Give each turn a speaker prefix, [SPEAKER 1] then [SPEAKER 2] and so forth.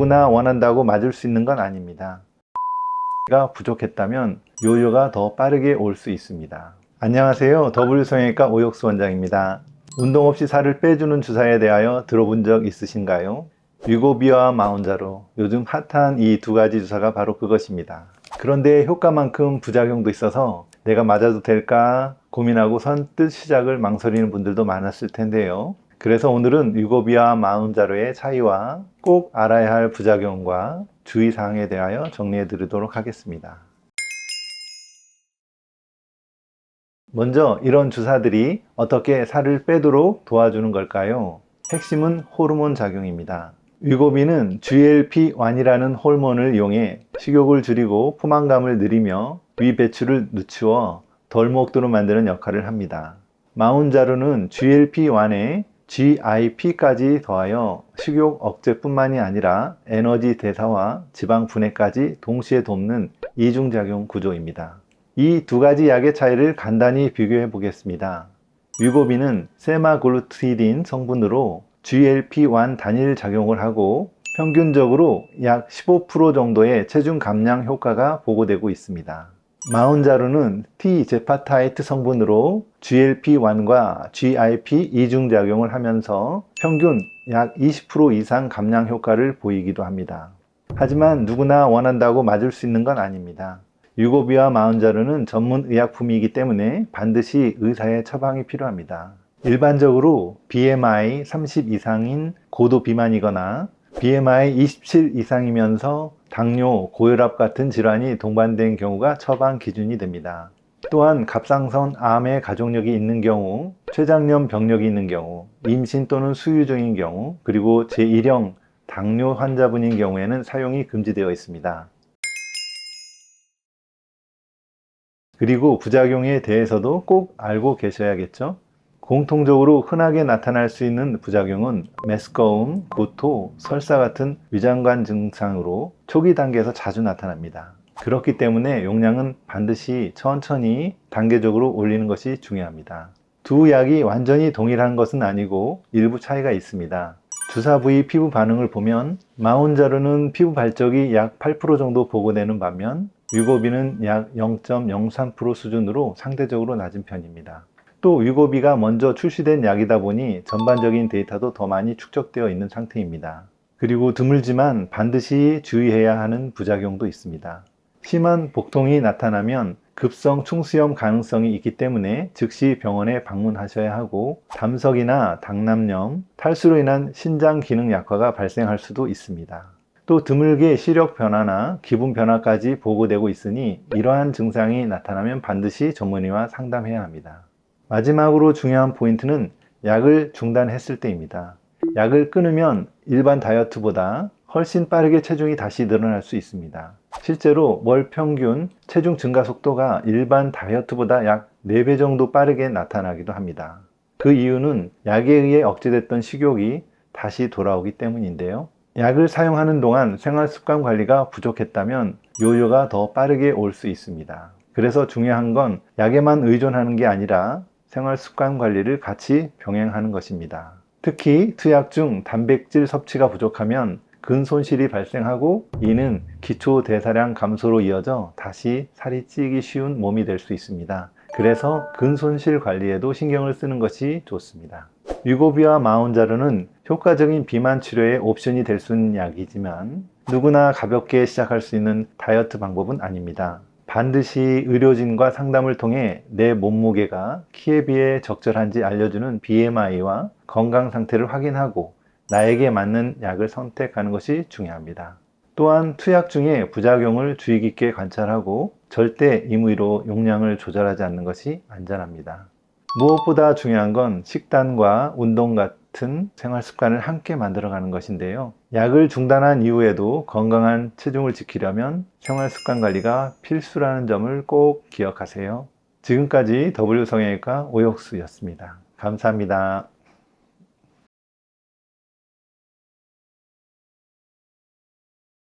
[SPEAKER 1] 누구나 원한다고 맞을 수 있는 건 아닙니다. 가 부족했다면 요요가 더 빠르게 올 수 있습니다. 안녕하세요. W성형외과 오혁수 원장입니다. 운동 없이 살을 빼주는 주사에 대하여 들어본 적 있으신가요? 위고비와 마운자로, 요즘 핫한 이 두 가지 주사가 바로 그것입니다. 그런데 효과만큼 부작용도 있어서 내가 맞아도 될까 고민하고 선뜻 시작을 망설이는 분들도 많았을 텐데요. 그래서 오늘은 위고비와 마운자로의 차이와 꼭 알아야 할 부작용과 주의사항에 대하여 정리해 드리도록 하겠습니다. 먼저 이런 주사들이 어떻게 살을 빼도록 도와주는 걸까요? 핵심은 호르몬 작용입니다. 위고비는 GLP-1이라는 호르몬을 이용해 식욕을 줄이고 포만감을 늘리며 위 배출을 늦추어 덜 먹도록 만드는 역할을 합니다. 마운자로는 GLP-1에 GIP까지 더하여 식욕 억제뿐만이 아니라 에너지 대사와 지방 분해까지 동시에 돕는 이중작용 구조입니다. 이 두 가지 약의 차이를 간단히 비교해 보겠습니다. 위고비는 세마글루티딘 성분으로 GLP-1 단일 작용을 하고 평균적으로 약 15% 정도의 체중 감량 효과가 보고되고 있습니다. 마운자로는 T제파타이트 성분으로 GLP-1과 GIP 이중작용을 하면서 평균 약 20% 이상 감량 효과를 보이기도 합니다. 하지만 누구나 원한다고 맞을 수 있는 건 아닙니다. 위고비와 마운자로는 전문 의약품이기 때문에 반드시 의사의 처방이 필요합니다. 일반적으로 BMI 30 이상인 고도 비만이거나 BMI 27 이상이면서 당뇨, 고혈압 같은 질환이 동반된 경우가 처방 기준이 됩니다. 또한 갑상선 암의 가족력이 있는 경우, 췌장염 병력이 있는 경우, 임신 또는 수유 중인 경우, 그리고 제1형 당뇨 환자분인 경우에는 사용이 금지되어 있습니다. 그리고 부작용에 대해서도 꼭 알고 계셔야겠죠? 공통적으로 흔하게 나타날 수 있는 부작용은 메스꺼움, 구토, 설사 같은 위장관 증상으로 초기 단계에서 자주 나타납니다. 그렇기 때문에 용량은 반드시 천천히 단계적으로 올리는 것이 중요합니다. 두 약이 완전히 동일한 것은 아니고 일부 차이가 있습니다. 주사 부위 피부 반응을 보면 마운자로는 피부 발적이 약 8% 정도 보고되는 반면 위고비는 약 0.03% 수준으로 상대적으로 낮은 편입니다. 또 위고비가 먼저 출시된 약이다 보니 전반적인 데이터도 더 많이 축적되어 있는 상태입니다. 그리고 드물지만 반드시 주의해야 하는 부작용도 있습니다. 심한 복통이 나타나면 급성 충수염 가능성이 있기 때문에 즉시 병원에 방문하셔야 하고 담석이나 당남염, 탈수로 인한 신장 기능 약화가 발생할 수도 있습니다. 또 드물게 시력 변화나 기분 변화까지 보고되고 있으니 이러한 증상이 나타나면 반드시 전문의와 상담해야 합니다. 마지막으로 중요한 포인트는 약을 중단했을 때입니다. 약을 끊으면 일반 다이어트보다 훨씬 빠르게 체중이 다시 늘어날 수 있습니다. 실제로 월 평균 체중 증가 속도가 일반 다이어트보다 약 4배 정도 빠르게 나타나기도 합니다. 그 이유는 약에 의해 억제됐던 식욕이 다시 돌아오기 때문인데요. 약을 사용하는 동안 생활습관 관리가 부족했다면 요요가 더 빠르게 올 수 있습니다. 그래서 중요한 건 약에만 의존하는 게 아니라 생활습관 관리를 같이 병행하는 것입니다. 특히 투약 중 단백질 섭취가 부족하면 근손실이 발생하고 이는 기초 대사량 감소로 이어져 다시 살이 찌기 쉬운 몸이 될 수 있습니다. 그래서 근손실 관리에도 신경을 쓰는 것이 좋습니다. 위고비와 마운자로는 효과적인 비만 치료의 옵션이 될 수 있는 약이지만 누구나 가볍게 시작할 수 있는 다이어트 방법은 아닙니다. 반드시 의료진과 상담을 통해 내 몸무게가 키에 비해 적절한지 알려주는 BMI와 건강 상태를 확인하고 나에게 맞는 약을 선택하는 것이 중요합니다. 또한 투약 중에 부작용을 주의 깊게 관찰하고 절대 임의로 용량을 조절하지 않는 것이 안전합니다. 무엇보다 중요한 건 식단과 운동 같은 생활 습관을 함께 만들어가는 것인데요. 약을 중단한 이후에도 건강한 체중을 지키려면 생활 습관 관리가 필수라는 점을 꼭 기억하세요. 지금까지 W성형외과 오혁수였습니다. 감사합니다.